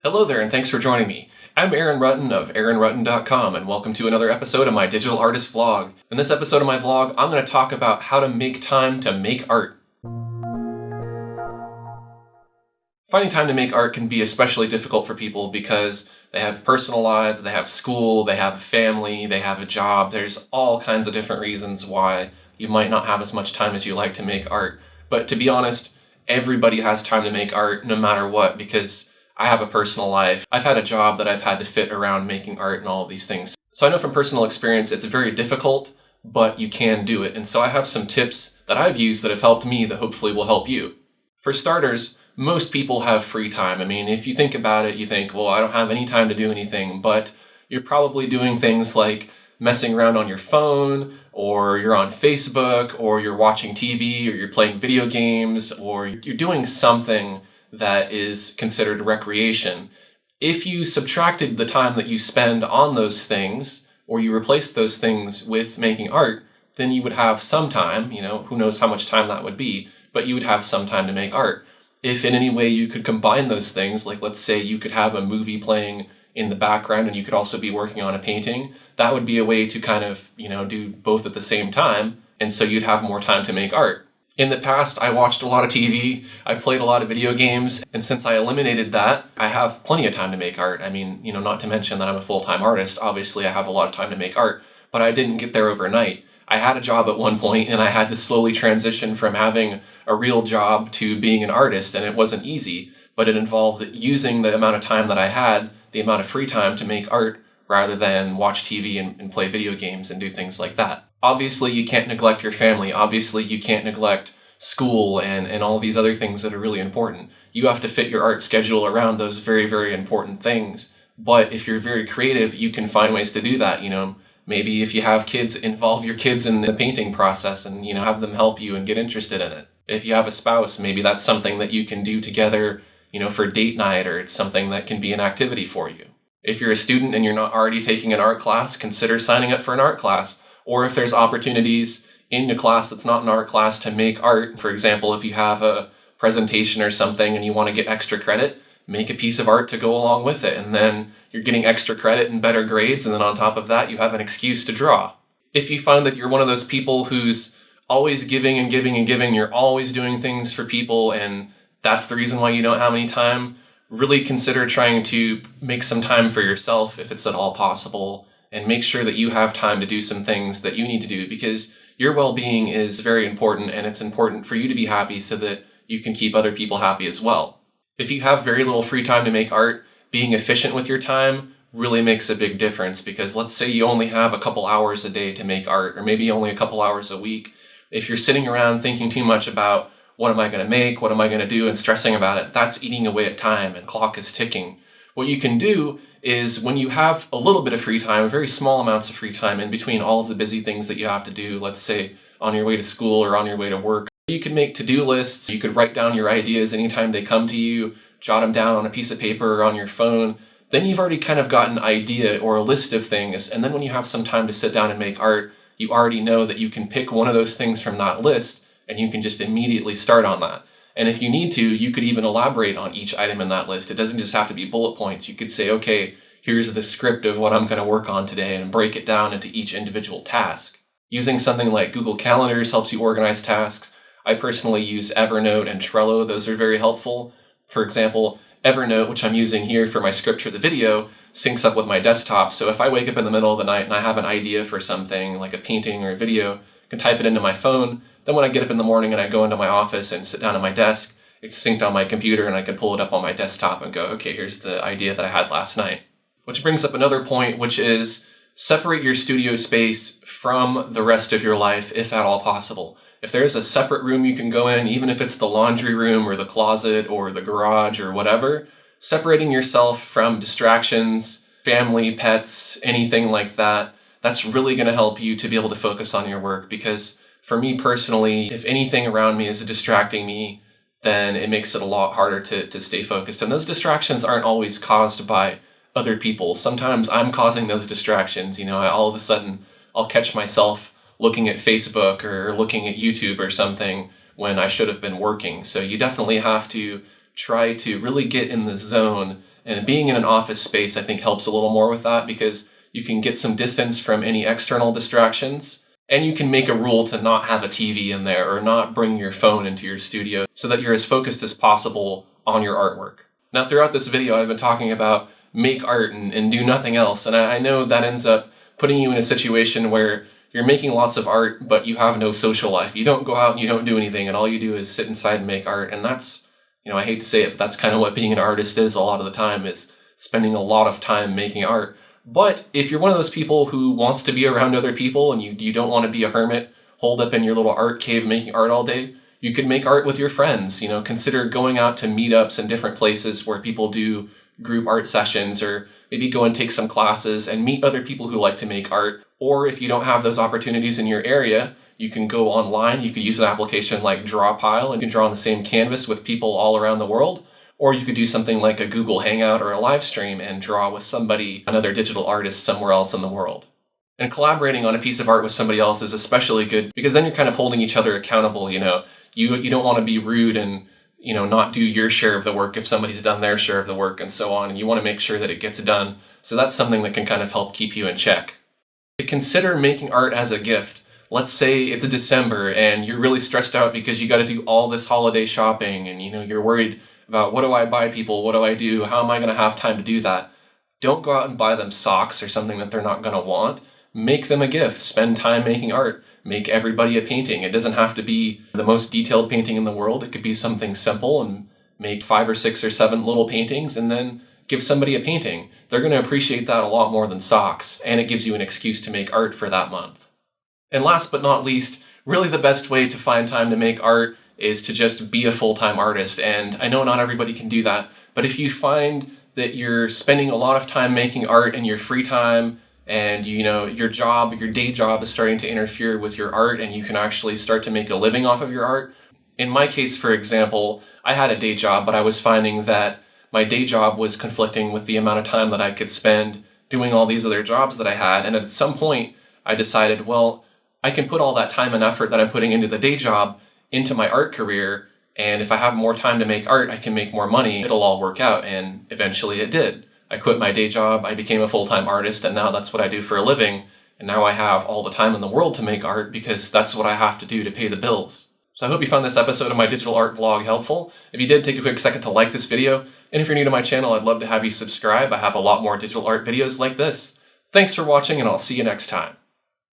Hello there, and thanks for joining me. I'm Aaron Rutten of AaronRutten.com, and welcome to another episode of my digital artist vlog. In this episode of my vlog, I'm going to talk about how to make time to make art. Finding time to make art can be especially difficult for people because they have personal lives, they have school, they have a family, they have a job. There's all kinds of different reasons why you might not have as much time as you like to make art. But to be honest, everybody has time to make art no matter what, because I have a personal life. I've had a job that I've had to fit around making art and all of these things. So I know from personal experience it's very difficult, but you can do it. And so I have some tips that I've used that have helped me that hopefully will help you. For starters, most people have free time. I mean, if you think about it, you think, well, I don't have any time to do anything, but you're probably doing things like messing around on your phone, or you're on Facebook, or you're watching TV, or you're playing video games, or you're doing something that is considered recreation. If you subtracted the time that you spend on those things, or you replaced those things with making art, then you would have some time, who knows how much time that would be, but you would have some time to make art. If in any way you could combine those things, like let's say you could have a movie playing in the background and you could also be working on a painting, that would be a way to kind of, do both at the same time, and so you'd have more time to make art. In the past, I watched a lot of TV, I played a lot of video games, and since I eliminated that, I have plenty of time to make art. I mean, not to mention that I'm a full-time artist, obviously I have a lot of time to make art, but I didn't get there overnight. I had a job at one point and I had to slowly transition from having a real job to being an artist, and it wasn't easy, but it involved using the amount of time that I had, the amount of free time to make art, rather than watch TV and play video games and do things like that. Obviously, you can't neglect your family. Obviously, you can't neglect school and all these other things that are really important. You have to fit your art schedule around those very, very important things. But if you're very creative, you can find ways to do that, Maybe if you have kids, involve your kids in the painting process and, have them help you and get interested in it. If you have a spouse, maybe that's something that you can do together, for date night, or it's something that can be an activity for you. If you're a student and you're not already taking an art class, consider signing up for an art class. Or if there's opportunities in a class that's not an art class to make art, for example, if you have a presentation or something and you want to get extra credit, make a piece of art to go along with it, and then you're getting extra credit and better grades, and then on top of that, you have an excuse to draw. If you find that you're one of those people who's always giving and giving and giving, you're always doing things for people, and that's the reason why you don't have any time, really consider trying to make some time for yourself if it's at all possible, and make sure that you have time to do some things that you need to do, because your well-being is very important, and it's important for you to be happy so that you can keep other people happy as well. If you have very little free time to make art, being efficient with your time really makes a big difference, because let's say you only have a couple hours a day to make art, or maybe only a couple hours a week. If you're sitting around thinking too much about what am I going to make, what am I going to do, and stressing about it, that's eating away at time, and the clock is ticking. What you can do is when you have a little bit of free time, very small amounts of free time in between all of the busy things that you have to do, let's say on your way to school or on your way to work, you could make to-do lists, you could write down your ideas anytime they come to you, jot them down on a piece of paper or on your phone. Then you've already kind of got an idea or a list of things, and then when you have some time to sit down and make art, you already know that you can pick one of those things from that list, and you can just immediately start on that. And if you need to, you could even elaborate on each item in that list. It doesn't just have to be bullet points. You could say, okay, here's the script of what I'm going to work on today, and break it down into each individual task. Using something like Google Calendars helps you organize tasks. I personally use Evernote and Trello. Those are very helpful. For example, Evernote, which I'm using here for my script for the video, syncs up with my desktop. So if I wake up in the middle of the night and I have an idea for something, like a painting or a video, I can type it into my phone. Then when I get up in the morning and I go into my office and sit down at my desk, it's synced on my computer and I can pull it up on my desktop and go, okay, here's the idea that I had last night. Which brings up another point, which is separate your studio space from the rest of your life, if at all possible. If there's a separate room you can go in, even if it's the laundry room or the closet or the garage or whatever, separating yourself from distractions, family, pets, anything like that, that's really going to help you to be able to focus on your work. Because for me personally, if anything around me is distracting me, then it makes it a lot harder to stay focused. And those distractions aren't always caused by other people. Sometimes I'm causing those distractions. All of a sudden I'll catch myself looking at Facebook or looking at YouTube or something when I should have been working. So you definitely have to try to really get in the zone And being in an office space, I think, helps a little more with that because you can get some distance from any external distractions. And you can make a rule to not have a TV in there or not bring your phone into your studio so that you're as focused as possible on your artwork. Now, throughout this video, I've been talking about make art and do nothing else. And I know that ends up putting you in a situation where you're making lots of art, but you have no social life. You don't go out and you don't do anything, and all you do is sit inside and make art. And that's, I hate to say it, but that's kind of what being an artist is a lot of the time, is spending a lot of time making art. But if you're one of those people who wants to be around other people and you don't want to be a hermit, holed up in your little art cave making art all day, you could make art with your friends. Consider going out to meetups in different places where people do group art sessions, or maybe go and take some classes and meet other people who like to make art. Or if you don't have those opportunities in your area, you can go online. You could use an application like Drawpile and you can draw on the same canvas with people all around the world. Or you could do something like a Google Hangout or a live stream and draw with somebody, another digital artist somewhere else in the world. And collaborating on a piece of art with somebody else is especially good because then you're kind of holding each other accountable. You don't want to be rude and not do your share of the work if somebody's done their share of the work and so on. And you want to make sure that it gets done. So that's something that can kind of help keep you in check. To consider making art as a gift. Let's say it's December and you're really stressed out because you got to do all this holiday shopping and you're worried about what do I buy people, what do I do, how am I going to have time to do that? Don't go out and buy them socks or something that they're not going to want. Make them a gift. Spend time making art. Make everybody a painting. It doesn't have to be the most detailed painting in the world. It could be something simple, and make 5 or 6 or 7 little paintings and then give somebody a painting. They're going to appreciate that a lot more than socks, and it gives you an excuse to make art for that month. And last but not least, really the best way to find time to make art is to just be a full-time artist. And I know not everybody can do that, but if you find that you're spending a lot of time making art in your free time and your day job is starting to interfere with your art and you can actually start to make a living off of your art. In my case, for example, I had a day job, but I was finding that my day job was conflicting with the amount of time that I could spend doing all these other jobs that I had. And at some point I decided, well, I can put all that time and effort that I'm putting into the day job into my art career, and if I have more time to make art, I can make more money. It'll all work out, and eventually it did. I quit my day job, I became a full-time artist, and now that's what I do for a living, and now I have all the time in the world to make art because that's what I have to do to pay the bills. So I hope you found this episode of my digital art vlog helpful. If you did, take a quick second to like this video, and if you're new to my channel, I'd love to have you subscribe. I have a lot more digital art videos like this. Thanks for watching, and I'll see you next time.